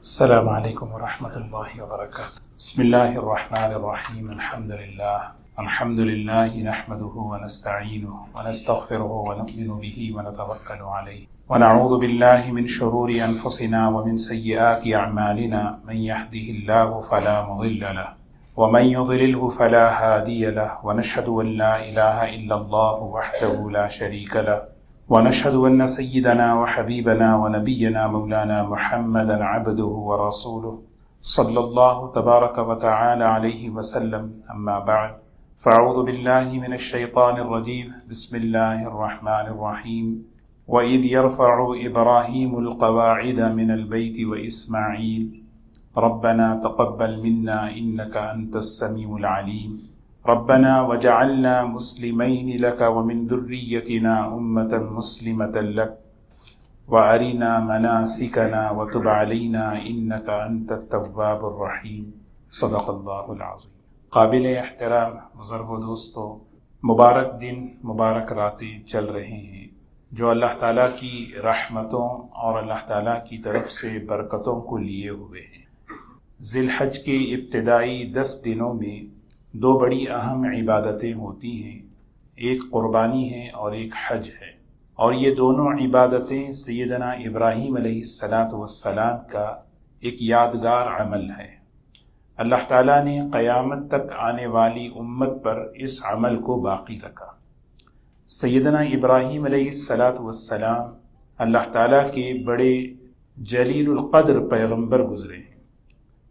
السلام علیکم ورحمۃ اللہ وبرکاتہ۔ بسم اللہ الرحمن الرحیم۔ الحمد للہ نحمده ونستعینه ونستغفره ونؤمن به ونتوکل علیہ ونعوذ باللہ من شرور انفسنا ومن سیئات اعمالنا، من يهده الله فلا مضل له ومن يضلله فلا هادی له، ونشهد ان لا الہ الا اللہ وحده لا شریک له، ونشهد أن سيدنا وحبيبنا ونبينا مولانا محمدا عبده ورسوله صلى الله تبارك وتعالى عليه وسلم، أما بعد فأعوذ بالله من الشيطان الرجيم، بسم الله الرحمن الرحيم، وإذ يرفع إبراهيم القواعد من البيت وإسماعيل ربنا تقبل منا إنك أنت السميع العليم، ربنا وجعلنا مسلمين لك ومن ذريتنا أمة مسلمة لك وأرنا مناسكنا وتب علينا إنك أنت التواب الرحيم، صدق الله العظيم۔ قابل احترام بزرگ و دوستو، مبارک دن مبارک راتیں چل رہے ہیں جو اللہ تعالیٰ کی رحمتوں اور اللہ تعالیٰ کی طرف سے برکتوں کو لیے ہوئے ہیں۔ ذی الحج کے ابتدائی 10 دنوں میں 2 بڑی اہم عبادتیں ہوتی ہیں، ایک قربانی ہے اور ایک حج ہے، اور یہ دونوں عبادتیں سیدنا ابراہیم علیہ السلام کا ایک یادگار عمل ہے۔ اللہ تعالیٰ نے قیامت تک آنے والی امت پر اس عمل کو باقی رکھا۔ سیدنا ابراہیم علیہ السلام اللہ تعالیٰ کے بڑے جلیل القدر پیغمبر گزرے ہیں۔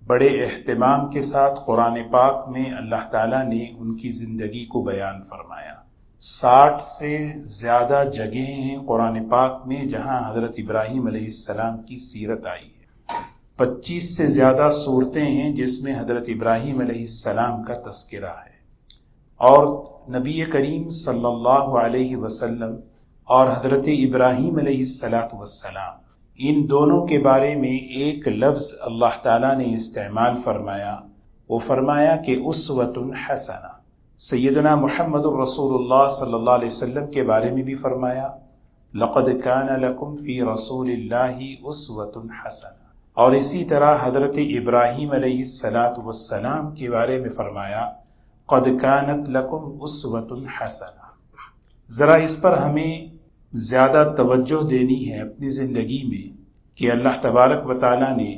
بڑے اہتمام کے ساتھ قرآن پاک میں اللہ تعالیٰ نے ان کی زندگی کو بیان فرمایا۔ 60 سے زیادہ جگہیں ہیں قرآن پاک میں جہاں حضرت ابراہیم علیہ السلام کی سیرت آئی ہے۔ 25 سے زیادہ صورتیں ہیں جس میں حضرت ابراہیم علیہ السلام کا تذکرہ ہے، اور نبی کریم صلی اللہ علیہ وسلم اور حضرت ابراہیم علیہ السلام ان دونوں کے بارے میں ایک لفظ اللہ تعالیٰ نے استعمال فرمایا، وہ فرمایا کہ اسوۃ حسنہ۔ سیدنا محمد الرسول اللہ صلی اللہ علیہ وسلم کے بارے میں بھی فرمایا لقد کان لکم فی رسول اللہ اسوۃ حسنہ، اور اسی طرح حضرت ابراہیم علیہ السلام کے بارے میں فرمایا قد کانت لکم اسوۃ حسنہ۔ ذرا اس پر ہمیں زیادہ توجہ دینی ہے اپنی زندگی میں کہ اللہ تبارک و تعالیٰ نے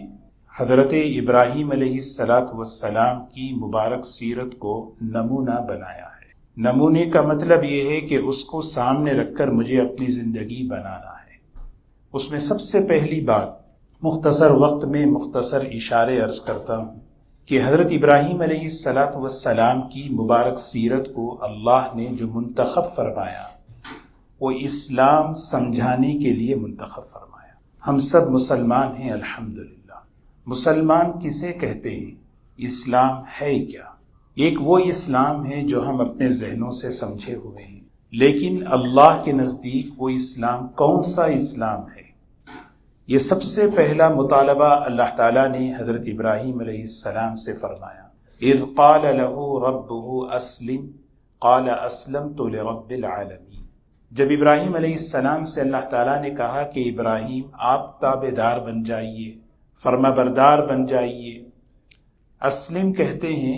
حضرت ابراہیم علیہ السلام کی مبارک سیرت کو نمونہ بنایا ہے۔ نمونے کا مطلب یہ ہے کہ اس کو سامنے رکھ کر مجھے اپنی زندگی بنانا ہے۔ اس میں سب سے پہلی بات، مختصر وقت میں مختصر اشارے عرض کرتا ہوں کہ حضرت ابراہیم علیہ السلام کی مبارک سیرت کو اللہ نے جو منتخب فرمایا وہ اسلام سمجھانے کے لیے منتخب فرمایا۔ ہم سب مسلمان ہیں الحمدللہ۔ مسلمان کسے کہتے ہیں؟ اسلام ہے کیا؟ ایک وہ اسلام ہے جو ہم اپنے ذہنوں سے سمجھے ہوئے ہیں، لیکن اللہ کے نزدیک وہ اسلام کون سا اسلام ہے؟ یہ سب سے پہلا مطالبہ اللہ تعالیٰ نے حضرت ابراہیم علیہ السلام سے فرمایا۔ اذ قال له ربه اسلم قال اسلمت لرب العالمین۔ جب ابراہیم علیہ السلام سے اللہ تعالیٰ نے کہا کہ ابراہیم آپ تابع دار بن جائیے، فرما بردار بن جائیے، اسلم کہتے ہیں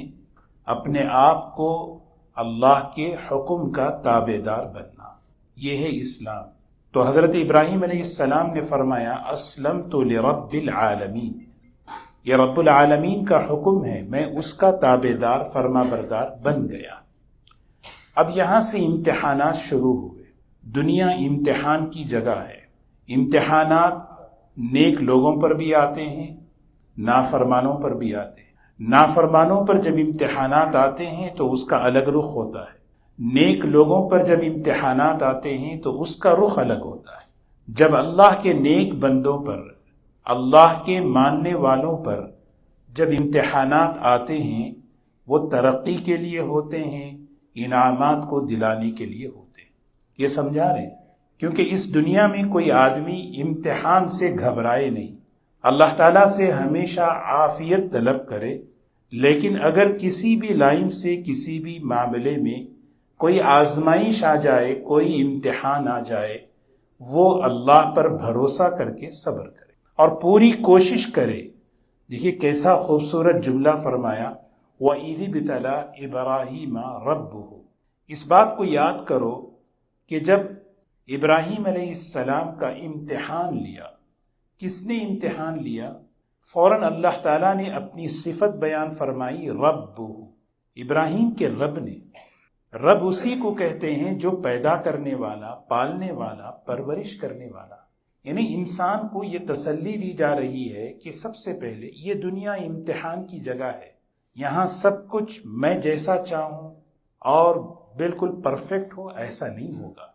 اپنے آپ کو اللہ کے حکم کا تابع دار بننا، یہ ہے اسلام۔ تو حضرت ابراہیم علیہ السلام نے فرمایا اسلمت لرب العالمین، یہ رب العالمین کا حکم ہے، میں اس کا تابع دار فرما بردار بن گیا۔ اب یہاں سے امتحانات شروع ہوئے۔ دنیا امتحان کی جگہ ہے۔ امتحانات نیک لوگوں پر بھی آتے ہیں، نافرمانوں پر بھی آتے ہیں۔ نافرمانوں پر جب امتحانات آتے ہیں تو اس کا الگ رخ ہوتا ہے، نیک لوگوں پر جب امتحانات آتے ہیں تو اس کا رخ الگ ہوتا ہے۔ جب اللہ کے نیک بندوں پر، اللہ کے ماننے والوں پر جب امتحانات آتے ہیں وہ ترقی کے لیے ہوتے ہیں، انعامات کو دلانے کے لیے ہوتے ہیں۔ یہ سمجھا رہے ہیں؟ کیونکہ اس دنیا میں کوئی آدمی امتحان سے گھبرائے نہیں، اللہ تعالیٰ سے ہمیشہ عافیت طلب کرے، لیکن اگر کسی بھی لائن سے کسی بھی معاملے میں کوئی آزمائش آ جائے، کوئی امتحان آ جائے، وہ اللہ پر بھروسہ کر کے صبر کرے اور پوری کوشش کرے دیکھیے کیسا خوبصورت جملہ فرمایا، وَإِذِ ابْتَلَىٰ إِبْرَاهِيمَ رَبُّهُ۔ اس بات کو یاد کرو کہ جب ابراہیم علیہ السلام کا امتحان لیا، کس نے امتحان لیا؟ فوراً اللہ تعالیٰ نے اپنی صفت بیان فرمائی، ربہ، ابراہیم کے رب نے۔ رب اسی کو کہتے ہیں جو پیدا کرنے والا، پالنے والا، پرورش کرنے والا۔ یعنی انسان کو یہ تسلی دی جا رہی ہے کہ سب سے پہلے یہ دنیا امتحان کی جگہ ہے، یہاں سب کچھ میں جیسا چاہوں اور بالکل پرفیکٹ ہو ایسا نہیں ہوگا،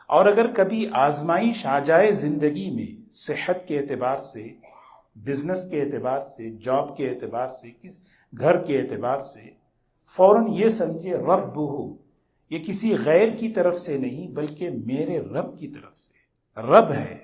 اور اگر کبھی آزمائش آ جائے زندگی میں، صحت کے اعتبار سے، بزنس کے اعتبار سے، جاب کے اعتبار سے، گھر کے اعتبار سے، فوراً یہ سمجھے رب ہو، یہ کسی غیر کی طرف سے نہیں بلکہ میرے رب کی طرف سے رب ہے۔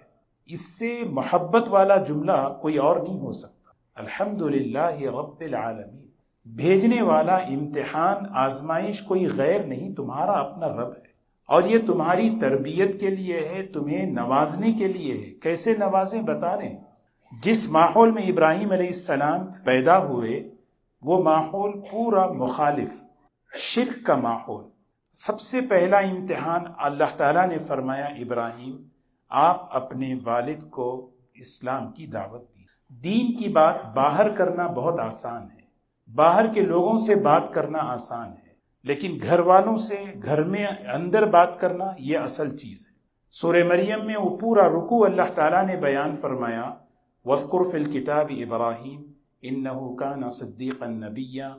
اس سے محبت والا جملہ کوئی اور نہیں ہو سکتا۔ الحمدللہ رب العالمین، بھیجنے والا امتحان، آزمائش کوئی غیر نہیں، تمہارا اپنا رب ہے، اور یہ تمہاری تربیت کے لیے ہے، تمہیں نوازنے کے لیے ہے۔ کیسے نوازیں بتا رہے ہیں۔ جس ماحول میں ابراہیم علیہ السلام پیدا ہوئے وہ ماحول پورا مخالف، شرک کا ماحول۔ سب سے پہلا امتحان اللہ تعالیٰ نے فرمایا، ابراہیم آپ اپنے والد کو اسلام کی دعوت دی۔ دین کی بات باہر کرنا بہت آسان ہے، باہر کے لوگوں سے بات کرنا آسان ہے، لیکن گھر والوں سے، گھر میں اندر بات کرنا یہ اصل چیز ہے۔ سورہ مریم میں وہ پورا رکوع اللہ تعالیٰ نے بیان فرمایا، وَاذْكُرْ فِي الْكِتَابِ إِبْرَاهِيمَ إِنَّهُ كَانَ صِدِّيقًا نَبِيًّا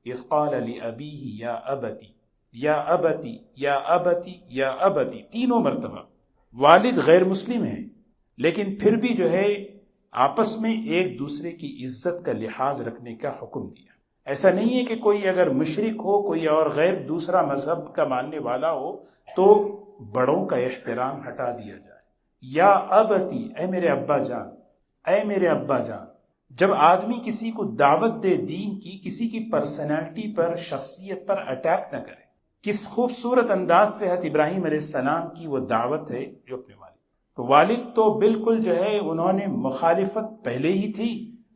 إِذْ قَالَ لِأَبِيهِ يَا أَبَتِ یا ابتی یا ابتی یا ابتی، تینوں مرتبہ۔ والد غیر مسلم ہیں لیکن پھر بھی جو ہے آپس میں ایک دوسرے کی عزت کا لحاظ رکھنے کا حکم دیا۔ ایسا نہیں ہے کہ کوئی اگر مشرک ہو، کوئی اور غیر دوسرا مذہب کا ماننے والا ہو تو بڑوں کا احترام ہٹا دیا جائے۔ یا ابتی، اے میرے ابا جان، اے میرے ابا جان۔ جب آدمی کسی کو دعوت دے دین کی، کسی کی پرسنالٹی پر، شخصیت پر اٹیک نہ کرے۔ کس خوبصورت انداز سے حضرت ابراہیم علیہ السلام کی وہ دعوت ہے جو اپنے والد تو بالکل جو ہے انہوں نے مخالفت پہلے ہی تھی،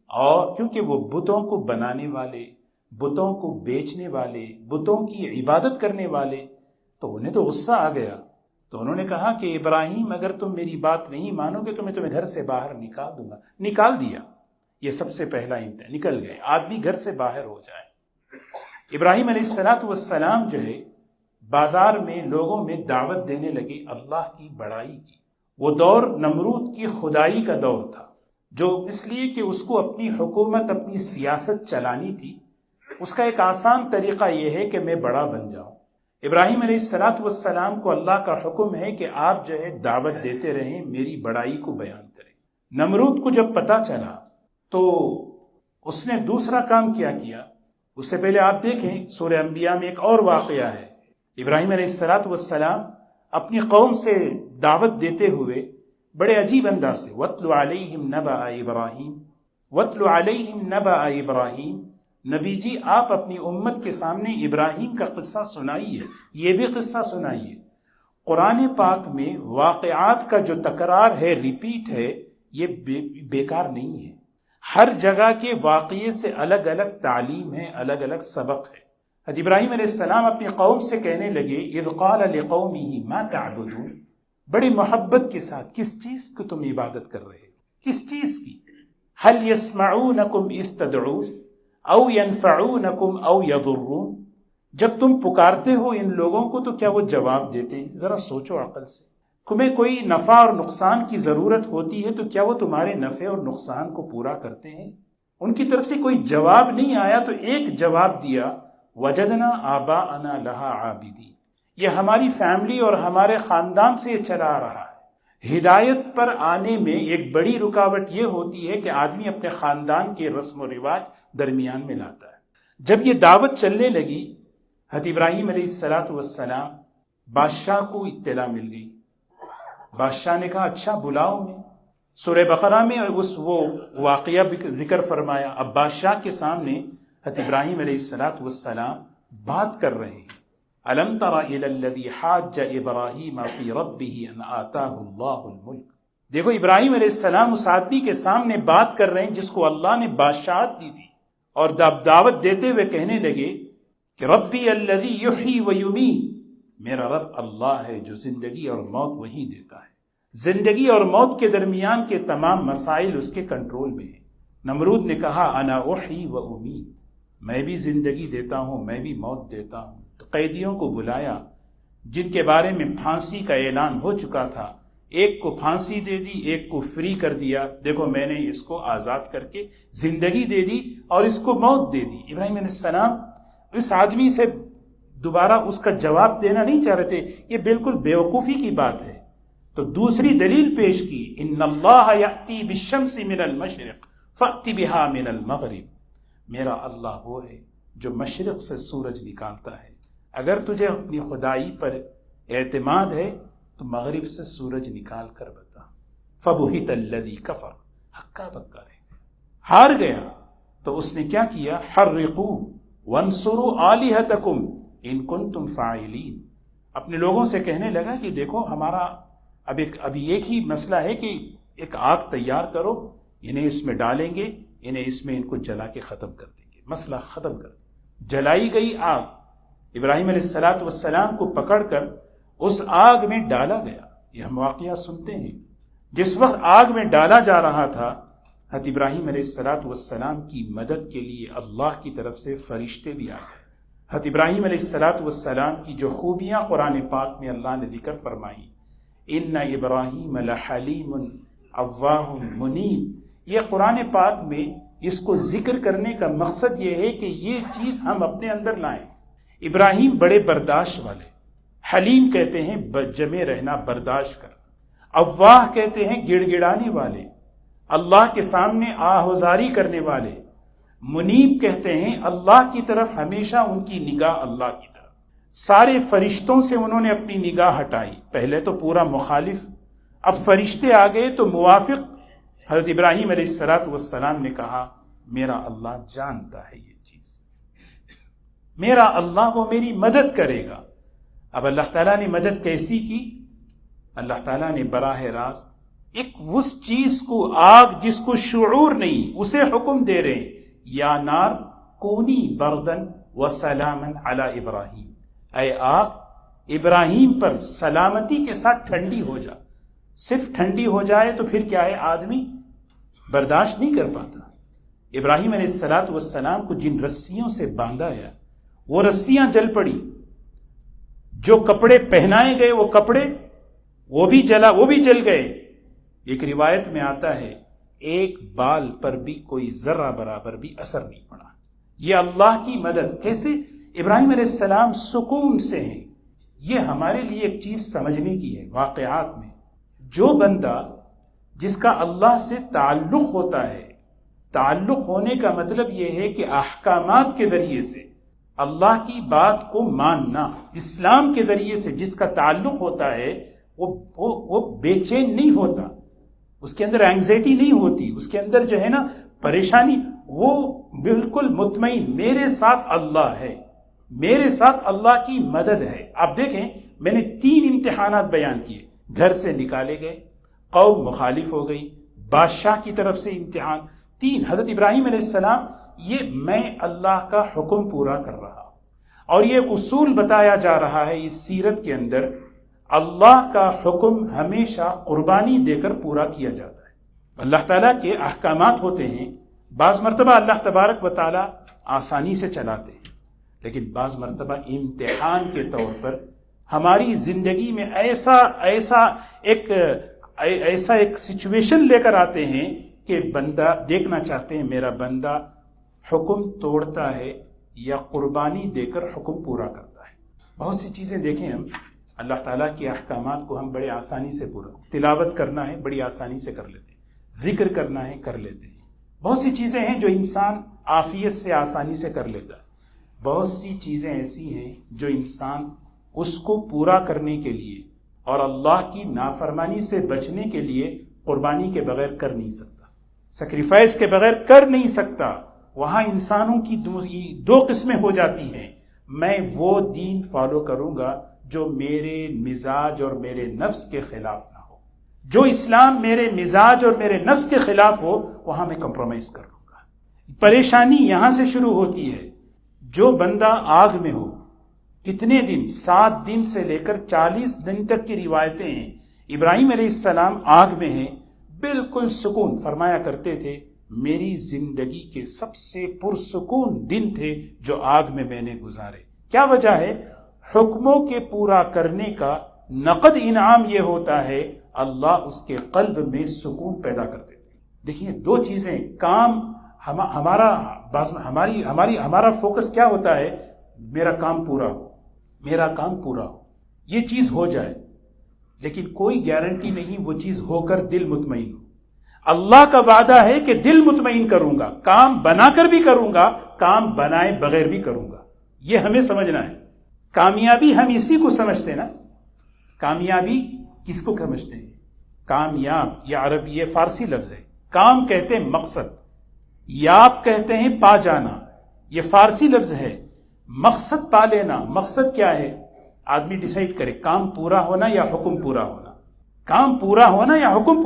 اور کیونکہ وہ بتوں کو بنانے والے، بتوں کو بیچنے والے، بتوں کی عبادت کرنے والے، تو انہیں تو غصہ آ گیا۔ تو انہوں نے کہا کہ ابراہیم اگر تم میری بات نہیں مانو گے تو میں تمہیں گھر سے باہر نکال دوں گا۔ نکال دیا۔ یہ سب سے پہلا امتحان، نکل گئے، آدمی گھر سے باہر ہو جائے۔ ابراہیم علیہ السلام جو ہے بازار میں لوگوں میں دعوت دینے لگے اللہ کی بڑائی کی۔ وہ دور نمرود کی خدائی کا دور تھا، جو اس لیے کہ اس کو اپنی حکومت، اپنی سیاست چلانی تھی۔ اس کا ایک آسان طریقہ یہ ہے کہ میں بڑا بن جاؤں۔ ابراہیم علیہ السلام کو اللہ کا حکم ہے کہ آپ جو ہے دعوت دیتے رہیں، میری بڑائی کو بیان کریں۔ نمرود کو جب پتہ چلا تو اس نے دوسرا کام کیا۔ اس سے پہلے آپ دیکھیں سورہ انبیاء میں ایک اور واقعہ ہے۔ ابراہیم علیہ السلام اپنی قوم سے دعوت دیتے ہوئے بڑے عجیب انداز سے، وَاتْلُ عَلَيْهِمْ نَبَأَ إِبْرَاهِيمَ، وَاتْلُ عَلَيْهِمْ نَبَأَ إِبْرَاهِيمَ۔ نبی جی آپ اپنی امت کے سامنے ابراہیم کا قصہ سنائیے، یہ بھی قصہ سنائیے۔ قرآن پاک میں واقعات کا جو تکرار ہے، ریپیٹ ہے، یہ بیکار نہیں ہے۔ ہر جگہ کے واقعے سے الگ الگ تعلیم ہے، الگ الگ سبق ہے۔ حضرت ابراہیم علیہ السلام اپنی قوم سے کہنے لگے، اذ قال لقومہ ما تعبدون، بڑی محبت کے ساتھ، کس چیز کو تم عبادت کر رہے ہو؟ کس چیز کی؟ هل يسمعونکم اذ تدعون او ينفعونکم او يضرون، جب تم پکارتے ہو ان لوگوں کو تو کیا وہ جواب دیتے ہیں؟ ذرا سوچو عقل سے۔ تمہیں کوئی نفع اور نقصان کی ضرورت ہوتی ہے تو کیا وہ تمہارے نفع اور نقصان کو پورا کرتے ہیں؟ ان کی طرف سے کوئی جواب نہیں آیا تو ایک جواب دیا، وجدنا آباءنا لہا عابدین، یہ ہماری فیملی اور ہمارے خاندان سے یہ چلا آ رہا ہے۔ ہدایت پر آنے میں ایک بڑی رکاوٹ یہ ہوتی ہے کہ آدمی اپنے خاندان کے رسم و رواج درمیان میں لاتا ہے۔ جب یہ دعوت چلنے لگی، حضرت ابراہیم علیہ السلام بادشاہ کو اطلاع مل گئی۔ بادشاہ نے کہا اچھا بلاؤ میں۔ سورہ بقرہ میں وہ واقعہ ذکر فرمایا۔ اب بادشاہ کے سامنے حضرت ابراہیم علیہ السلام بات کر رہے ہیں۔ أَلَمْ تَرَ إِلَى الَّذِي حَاجَّ إِبْرَاهِيمَ فِي رَبِّهِ أَنْ آتَاهُ اللَّهُ الْمُلْكَ، دیکھو ابراہیم علیہ السلام اس آدمی کے سامنے بات کر رہے ہیں جس کو اللہ نے بادشاہت دی تھی، اور دعوت دیتے ہوئے کہنے لگے کہ ربی الذی یحیی و یمیت، میرا رب اللہ ہے جو زندگی اور موت وہی دیتا ہے، زندگی اور موت کے درمیان کے تمام مسائل اس کے کنٹرول میں ہیں۔ نمرود نے کہا انا احیی و امیت، میں بھی زندگی دیتا ہوں، میں بھی موت دیتا ہوں۔ تو قیدیوں کو بلایا جن کے بارے میں پھانسی کا اعلان ہو چکا تھا، ایک کو پھانسی دے دی، ایک کو فری کر دیا، دیکھو میں نے اس کو آزاد کر کے زندگی دے دی اور اس کو موت دے دی۔ ابراہیم علیہ السلام اس آدمی سے دوبارہ اس کا جواب دینا نہیں چاہ رہے تھے، یہ بالکل بیوقوفی کی بات ہے۔ تو دوسری دلیل پیش کی، ان اللہ یأتی بالشمس من المشرق فأتی بہا من المغرب، میرا اللہ وہ ہے جو مشرق سے سورج نکالتا ہے، اگر تجھے اپنی خدائی پر اعتماد ہے تو مغرب سے سورج نکال کر بتا۔ فبہت الذی کفر، ہکا بکا رہ گیا، ہار گیا۔ تو اس نے کیا کیا، حرقوا وانصروا آلہتکم ان کنتم فاعلین، اپنے لوگوں سے کہنے لگا کہ دیکھو ہمارا ابھی ایک ہی مسئلہ ہے کہ ایک آگ تیار کرو، انہیں اس میں ڈالیں گے، انہیں اس میں ان کو جلا کے ختم کر دیں گے، مسئلہ ختم کر دیں۔ جلائی گئی آگ، ابراہیم علیہ السلام کو پکڑ کر اس آگ میں ڈالا گیا۔ یہ ہم واقعہ سنتے ہیں، جس وقت آگ میں ڈالا جا رہا تھا، حضرت ابراہیم علیہ السلام کی مدد کے لیے اللہ کی طرف سے فرشتے بھی آ گئے۔ حضرت ابراہیم علیہ السلام کی جو خوبیاں قرآن پاک میں اللہ نے ذکر فرمائی، ان ابراہیم لحلیم اواہ منیب، یہ قرآن پاک میں اس کو ذکر کرنے کا مقصد یہ ہے کہ یہ چیز ہم اپنے اندر لائیں۔ ابراہیم بڑے برداشت والے، حلیم کہتے ہیں جمے رہنا، برداشت کر، اواہ کہتے ہیں گڑ گڑانے والے، اللہ کے سامنے آہوزاری کرنے والے، منیب کہتے ہیں اللہ کی طرف ہمیشہ ان کی نگاہ اللہ کی طرف۔ سارے فرشتوں سے انہوں نے اپنی نگاہ ہٹائی، پہلے تو پورا مخالف، اب فرشتے آ گئے تو موافق۔ حضرت ابراہیم علیہ السلام نے کہا میرا اللہ جانتا ہے یہ چیز، میرا اللہ وہ میری مدد کرے گا۔ اب اللہ تعالیٰ نے مدد کیسی کی؟ اللہ تعالیٰ نے براہ راست ایک اس چیز کو، آگ جس کو شعور نہیں، اسے حکم دے رہے ہیں یا نار کونی بردن وسلاما علی ابراہیم، اے آگ ابراہیم پر سلامتی کے ساتھ ٹھنڈی ہو جا۔ صرف ٹھنڈی ہو جائے تو پھر کیا ہے، آدمی برداشت نہیں کر پاتا۔ ابراہیم علیہ السلام کو جن رسیوں سے باندھا گیا وہ رسیاں جل پڑی، جو کپڑے پہنائے گئے وہ کپڑے وہ بھی جل گئے۔ ایک روایت میں آتا ہے ایک بال پر بھی کوئی ذرہ برابر بھی اثر نہیں پڑا۔ یہ اللہ کی مدد کیسے؟ ابراہیم علیہ السلام سکون سے ہیں۔ یہ ہمارے لیے ایک چیز سمجھنے کی ہے۔ واقعات میں جو بندہ جس کا اللہ سے تعلق ہوتا ہے، تعلق ہونے کا مطلب یہ ہے کہ احکامات کے ذریعے سے اللہ کی بات کو ماننا، اسلام کے ذریعے سے جس کا تعلق ہوتا ہے وہ بے چین نہیں ہوتا، اس کے اندر اینگزائٹی نہیں ہوتی، اس کے اندر جو ہے نا پریشانی، وہ بالکل مطمئن، میرے ساتھ اللہ ہے، میرے ساتھ اللہ کی مدد ہے۔ آپ دیکھیں میں نے 3 امتحانات بیان کیے، گھر سے نکالے گئے، قوم مخالف ہو گئی، بادشاہ کی طرف سے امتحان، 3۔ حضرت ابراہیم علیہ السلام، یہ میں اللہ کا حکم پورا کر رہا ہوں، اور یہ اصول بتایا جا رہا ہے اس سیرت کے اندر، اللہ کا حکم ہمیشہ قربانی دے کر پورا کیا جاتا ہے۔ اللہ تعالیٰ کے احکامات ہوتے ہیں، بعض مرتبہ اللہ تبارک و تعالیٰ آسانی سے چلاتے ہیں، لیکن بعض مرتبہ امتحان کے طور پر ہماری زندگی میں ایسا ایک سچویشن لے کر آتے ہیں کہ بندہ دیکھنا چاہتے ہیں میرا بندہ حکم توڑتا ہے یا قربانی دے کر حکم پورا کرتا ہے۔ بہت سی چیزیں دیکھیں، ہم اللہ تعالیٰ کے احکامات کو ہم بڑے آسانی سے پورا، تلاوت کرنا ہے بڑی آسانی سے کر لیتے ہیں، ذکر کرنا ہے کر لیتے ہیں، بہت سی چیزیں ہیں جو انسان عافیت سے آسانی سے کر لیتا ہے، بہت سی چیزیں ایسی ہیں جو انسان اس کو پورا کرنے کے لیے اور اللہ کی نافرمانی سے بچنے کے لیے قربانی کے بغیر کر نہیں سکتا، سیکریفائس کے بغیر کر نہیں سکتا۔ وہاں انسانوں کی 2 قسمیں ہو جاتی ہیں، میں وہ دین فالو کروں گا جو میرے مزاج اور میرے نفس کے خلاف نہ ہو، جو اسلام میرے مزاج اور میرے نفس کے خلاف ہو وہاں میں کمپرومائز کر لوں گا. پریشانی یہاں سے شروع ہوتی ہے. جو بندہ آگ میں ہو، کتنے دن، 7 دن سے لے کر 40 دن تک کی روایتیں ہیں. ابراہیم علیہ السلام آگ میں ہیں، بالکل سکون. فرمایا کرتے تھے میری زندگی کے سب سے پرسکون دن تھے جو آگ میں نے گزارے. کیا وجہ ہے؟ حکموں کے پورا کرنے کا نقد انعام یہ ہوتا ہے اللہ اس کے قلب میں سکون پیدا کر دیتے. دیکھیے 2 چیزیں، کام ہمارا فوکس کیا ہوتا ہے؟ میرا کام پورا ہو، میرا کام پورا ہو، یہ چیز ہو جائے. لیکن کوئی گارنٹی نہیں وہ چیز ہو کر دل مطمئن ہو. اللہ کا وعدہ ہے کہ دل مطمئن کروں گا، کام بنا کر بھی کروں گا، کام بنائے بغیر بھی کروں گا. یہ ہمیں سمجھنا ہے. کامیابی ہم اسی کو سمجھتے ہیں نا. کامیابی کس کو سمجھتے ہیں؟ کامیاب یہ عربی، یہ فارسی لفظ ہے. کام کہتے ہیں مقصد، یاب کہتے ہیں پا جانا، یہ فارسی لفظ ہے. مقصد پا لینا. مقصد کیا ہے؟ آدمی ڈیسائیڈ کرے کام پورا ہونا یا حکم پورا ہونا، کام پورا ہونا یا حکم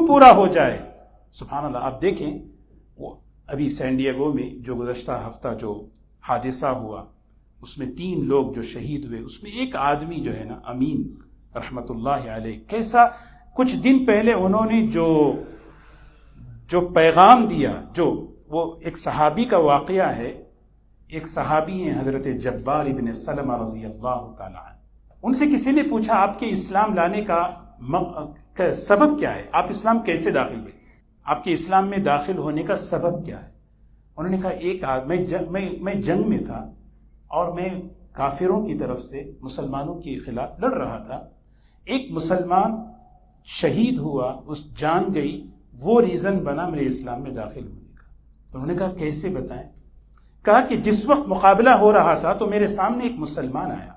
پورا ہو جائے. سبحان اللہ. آپ دیکھیں وہ ابھی سین ڈیگو میں جو گزشتہ ہفتہ جو حادثہ ہوا اس میں 3 لوگ جو شہید ہوئے، اس میں ایک آدمی جو ہے نا امین رحمت اللہ علیہ، کیسا کچھ دن پہلے انہوں نے جو پیغام دیا، جو وہ ایک صحابی کا واقعہ ہے. ایک صحابی ہیں حضرت جبار ابن سلمہ رضی اللہ تعالی عنہ. ان سے کسی نے پوچھا آپ کے اسلام لانے کا سبب کیا ہے؟ آپ اسلام کیسے داخل ہوئے؟ آپ کے اسلام میں داخل ہونے کا سبب کیا ہے؟ انہوں نے کہا ایک میں جنگ میں تھا اور میں کافروں کی طرف سے مسلمانوں کے خلاف لڑ رہا تھا. ایک مسلمان شہید ہوا، اس جان گئی، وہ ریزن بنا میرے اسلام میں داخل ہونے کا. انہوں نے کہا کیسے بتائیں؟ کہا کہ جس وقت مقابلہ ہو رہا تھا تو میرے سامنے ایک مسلمان آیا،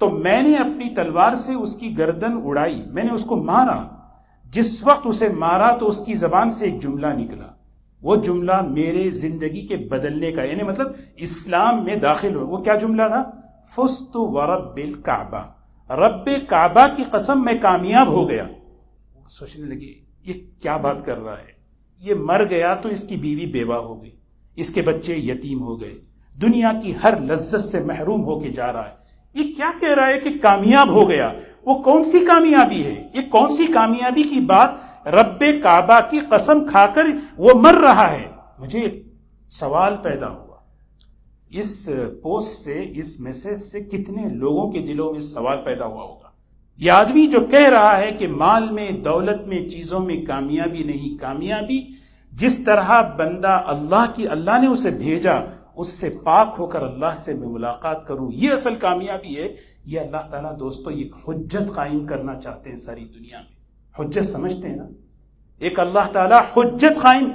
تو میں نے اپنی تلوار سے اس کی گردن اڑائی، میں نے اس کو مارا. جس وقت اسے مارا تو اس کی زبان سے ایک جملہ نکلا، وہ جملہ میرے زندگی کے بدلنے کا، یعنی مطلب اسلام میں داخل ہو. وہ کیا جملہ تھا؟ فزت ورب الکعبہ، رب کعبہ کی قسم میں کامیاب ہو گیا. سوچنے لگے یہ کیا بات کر رہا ہے؟ یہ مر گیا تو اس کی بیوی بیوہ ہو گئی، اس کے بچے یتیم ہو گئے، دنیا کی ہر لذت سے محروم ہو کے جا رہا ہے. یہ کیا کہہ رہا ہے کہ کامیاب ہو گیا؟ وہ کون سی کامیابی ہے؟ یہ کون سی کامیابی کی بات؟ رب کعبہ کی قسم کھا کر وہ مر رہا ہے. مجھے سوال پیدا ہوا، اس پوسٹ سے، اس میسج سے کتنے لوگوں کے دلوں میں سوال پیدا ہوا ہوگا. یہ آدمی جو کہہ رہا ہے کہ مال میں، دولت میں، چیزوں میں کامیابی نہیں، کامیابی جس طرح بندہ اللہ نے اسے بھیجا اس سے پاک ہو کر اللہ سے میں ملاقات کروں، یہ اصل کامیابی ہے. یہ اللہ تعالیٰ دوستو ایک حجت قائم کرنا چاہتے ہیں ساری دنیا میں. حجت سمجھتے ہیں نا؟ ایک اللہ تعالیٰ حجت قائم،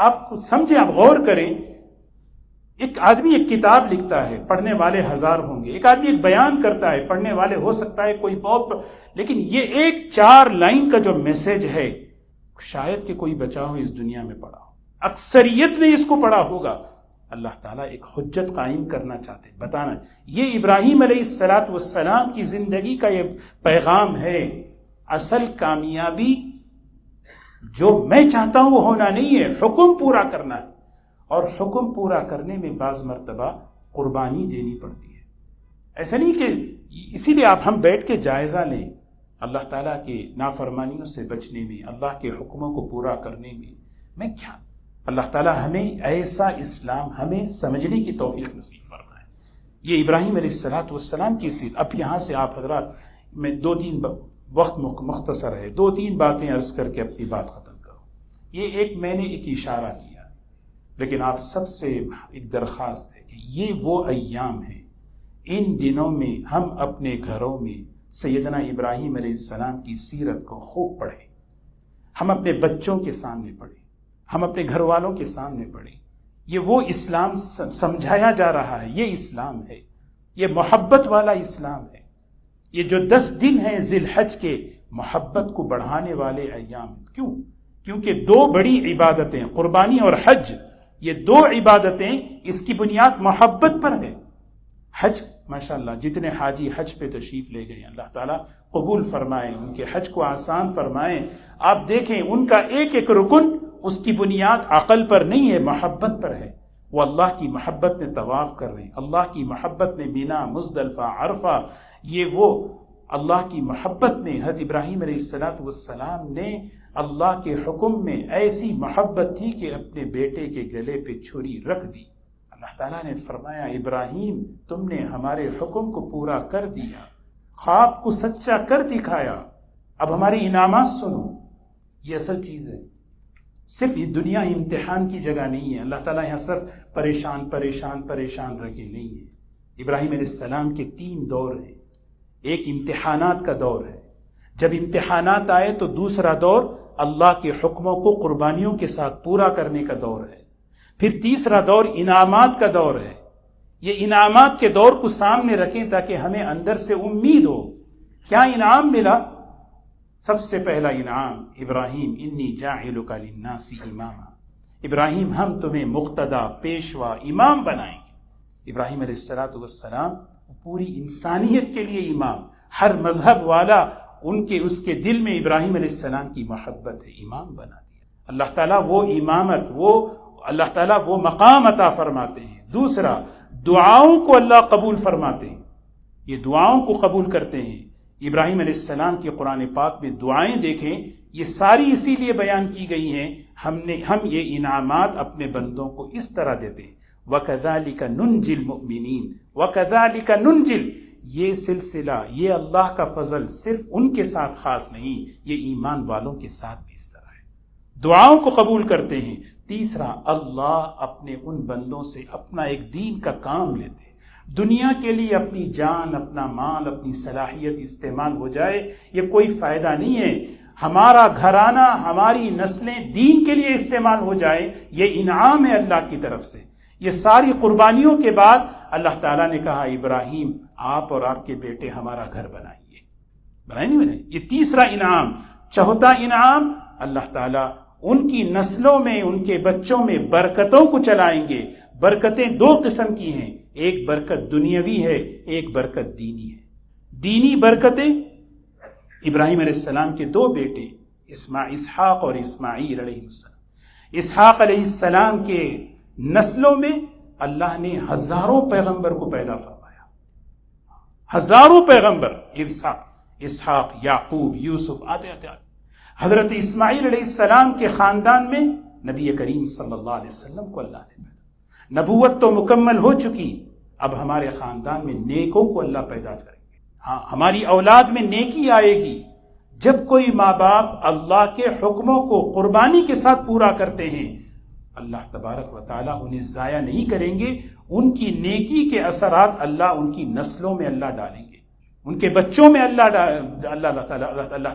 آپ سمجھیں، آپ غور کریں. ایک آدمی ایک کتاب لکھتا ہے، پڑھنے والے 1000 ہوں گے. ایک آدمی ایک بیان کرتا ہے، پڑھنے والے ہو سکتا ہے کوئی بہت، لیکن یہ ایک 4 لائن کا جو میسج ہے شاید کہ کوئی بچا ہو اس دنیا میں پڑھا ہو، اکثریت نے اس کو پڑھا ہوگا. اللہ تعالیٰ ایک حجت قائم کرنا چاہتے ہیں، بتانا. یہ ابراہیم علیہ السلام کی زندگی کا یہ پیغام ہے. اصل کامیابی جو میں چاہتا ہوں وہ ہونا نہیں ہے، حکم پورا کرنا ہے. اور حکم پورا کرنے میں بعض مرتبہ قربانی دینی پڑتی ہے. ایسا نہیں کہ اسی لیے آپ ہم بیٹھ کے جائزہ لیں اللہ تعالیٰ کے نافرمانیوں سے بچنے میں، اللہ کے حکموں کو پورا کرنے میں کیا. اللہ تعالیٰ ہمیں ایسا اسلام ہمیں سمجھنے کی توفیق نصیب فرمائے. یہ ابراہیم علیہ السلام کی سیرت. اب یہاں سے آپ حضرات، میں 2-3 وقت مختصر ہے، 2-3 باتیں عرض کر کے اپنی بات ختم کروں. یہ میں نے ایک اشارہ کیا، لیکن آپ سب سے ایک درخواست ہے کہ یہ وہ ایام ہیں، ان دنوں میں ہم اپنے گھروں میں سیدنا ابراہیم علیہ السلام کی سیرت کو خوب پڑھیں. ہم اپنے بچوں کے سامنے پڑھیں، ہم اپنے گھر والوں کے سامنے پڑھیں. یہ وہ اسلام سمجھایا جا رہا ہے، یہ اسلام ہے، یہ محبت والا اسلام ہے. یہ جو 10 دن ہیں ذی الحج کے، محبت کو بڑھانے والے ایام. کیوں؟ کیونکہ 2 بڑی عبادتیں، قربانی اور حج، یہ 2 عبادتیں، اس کی بنیاد محبت پر ہے. حج ماشاءاللہ جتنے حاجی حج پہ تشریف لے گئے اللہ تعالیٰ قبول فرمائے، ان کے حج کو آسان فرمائے. آپ دیکھیں ان کا ایک ایک رکن اس کی بنیاد عقل پر نہیں ہے، محبت پر ہے. وہ اللہ کی محبت میں طواف کر رہے ہیں، اللہ کی محبت میں مینا، مزدلفہ، عرفہ. یہ وہ اللہ کی محبت میں حضرت ابراہیم علیہ السلام نے اللہ کے حکم میں ایسی محبت تھی کہ اپنے بیٹے کے گلے پہ چھری رکھ دی. اللہ تعالیٰ نے فرمایا ابراہیم تم نے ہمارے حکم کو پورا کر دیا، خواب کو سچا کر دکھایا، اب ہماری انعامات سنو. یہ اصل چیز ہے. صرف یہ دنیا امتحان کی جگہ نہیں ہے. اللہ تعالیٰ یہاں صرف پریشان پریشان پریشان رکھے نہیں ہے. ابراہیم علیہ السلام کے 3 دور ہیں. ایک امتحانات کا دور ہے، جب امتحانات آئے تو دوسرا دور اللہ کے حکموں کو قربانیوں کے ساتھ پورا کرنے کا دور ہے. پھر تیسرا دور انعامات کا دور ہے. یہ انعامات کے دور کو سامنے رکھیں تاکہ ہمیں اندر سے امید ہو. کیا انعام ملا؟ سب سے پہلا انعام ابراہیم انی جاعلک للناس اماما. ابراہیم ہم تمہیں مقتدا، پیشوا، امام بنائیں گے. ابراہیم علیہ السلام پوری انسانیت کے لیے امام. ہر مذہب والا اس کے دل میں ابراہیم علیہ السلام کی محبت ہے، امام بنا دیا. اللہ تعالیٰ وہ امامت، اللہ تعالیٰ وہ مقام عطا فرماتے ہیں. دوسرا دعاؤں کو اللہ قبول فرماتے ہیں. یہ دعاؤں کو قبول کرتے ہیں. ابراہیم علیہ السلام کی قرآن پاک میں دعائیں دیکھیں، یہ ساری اسی لیے بیان کی گئی ہیں ہم یہ انعامات اپنے بندوں کو اس طرح دیتے ہیں. وَكَذَلِكَ نُنْجِي الْمُؤْمِنِينَ وَكَذَلِكَ نُنْجِي. یہ سلسلہ، یہ اللہ کا فضل صرف ان کے ساتھ خاص نہیں، یہ ایمان والوں کے ساتھ بھی اس طرح ہے. دعاؤں کو قبول کرتے ہیں. تیسرا اللہ اپنے ان بندوں سے اپنا ایک دین کا کام لیتے ہیں. دنیا کے لیے اپنی جان، اپنا مال، اپنی صلاحیت استعمال ہو جائے یہ کوئی فائدہ نہیں ہے. ہمارا گھرانہ، ہماری نسلیں دین کے لیے استعمال ہو جائے یہ انعام ہے اللہ کی طرف سے. یہ ساری قربانیوں کے بعد اللہ تعالیٰ نے کہا ابراہیم آپ اور آپ کے بیٹے ہمارا گھر بنائیے. بنائے نہیں بنائے؟ یہ تیسرا انعام. چوتھا انعام اللہ تعالیٰ ان کی نسلوں میں، ان کے بچوں میں برکتوں کو چلائیں گے. برکتیں 2 قسم کی ہیں، ایک برکت دنیاوی ہے، ایک برکت دینی ہے. دینی برکتیں ابراہیم علیہ السلام کے 2 بیٹے اسحاق اور اسماعیل علیہ السلام. اسحاق علیہ السلام کے نسلوں میں اللہ نے ہزاروں پیغمبر کو پیدا فرمایا. ہزاروں پیغمبر، اسحاق، یعقوب، یوسف، آتے. حضرت اسماعیل علیہ السلام کے خاندان میں نبی کریم صلی اللہ علیہ وسلم کو اللہ نے پیدا. نبوت تو مکمل ہو چکی، اب ہمارے خاندان میں نیکوں کو اللہ پیدا کریں گے. ہاں ہماری اولاد میں نیکی آئے گی. جب کوئی ماں باپ اللہ کے حکموں کو قربانی کے ساتھ پورا کرتے ہیں اللہ تبارک و تعالیٰ انہیں ضائع نہیں کریں گے. ان کی نیکی کے اثرات اللہ ان کی نسلوں میں اللہ ڈالیں گے، ان کے بچوں میں اللہ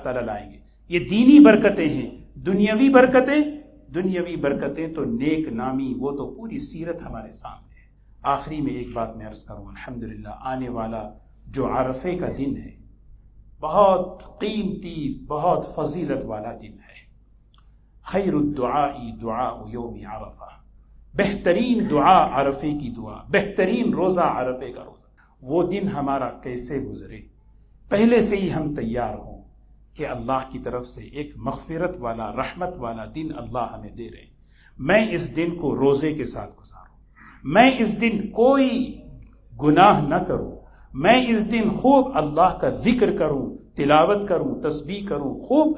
تعالیٰ لائیں گے. یہ دینی برکتیں ہیں. دنیاوی برکتیں تو نیک نامی، وہ تو پوری سیرت ہمارے سامنے ہے. آخری میں ایک بات میں عرض کروں، الحمدللہ آنے والا جو عرفے کا دن ہے بہت قیمتی، بہت فضیلت والا دن ہے. خیر الدعاء دعاء یوم عرفہ. بہترین دعا عرفے کی دعا، بہترین روزہ عرفے کا روزہ. وہ دن ہمارا کیسے گزرے، پہلے سے ہی ہم تیار ہوں کہ اللہ کی طرف سے ایک مغفرت والا، رحمت والا دن اللہ ہمیں دے رہے ہیں. میں اس دن کو روزے کے ساتھ گزاروں، میں اس دن کوئی گناہ نہ کروں، میں اس دن خوب اللہ کا ذکر کروں، تلاوت کروں، تسبیح کروں خوب.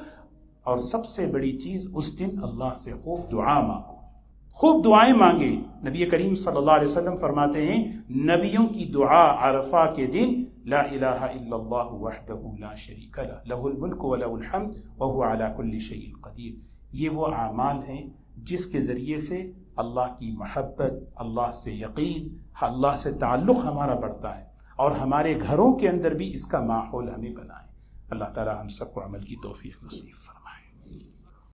اور سب سے بڑی چیز اس دن اللہ سے خوب دعا مانگو، خوب دعائیں مانگے. نبی کریم صلی اللہ علیہ وسلم فرماتے ہیں نبیوں کی دعا عرفہ کے دن لا الہ الا اللہ وحدہ لا شریک لہ لہ الملک ولہ الحمد وہو علی کل شیء قدیر. یہ وہ اعمال ہیں جس کے ذریعے سے اللہ کی محبت، اللہ سے یقین، اللہ سے تعلق ہمارا بڑھتا ہے، اور ہمارے گھروں کے اندر بھی اس کا ماحول ہمیں بنائے. اللہ تعالی ہم سب کو عمل کی توفیق نصیب فرمائے.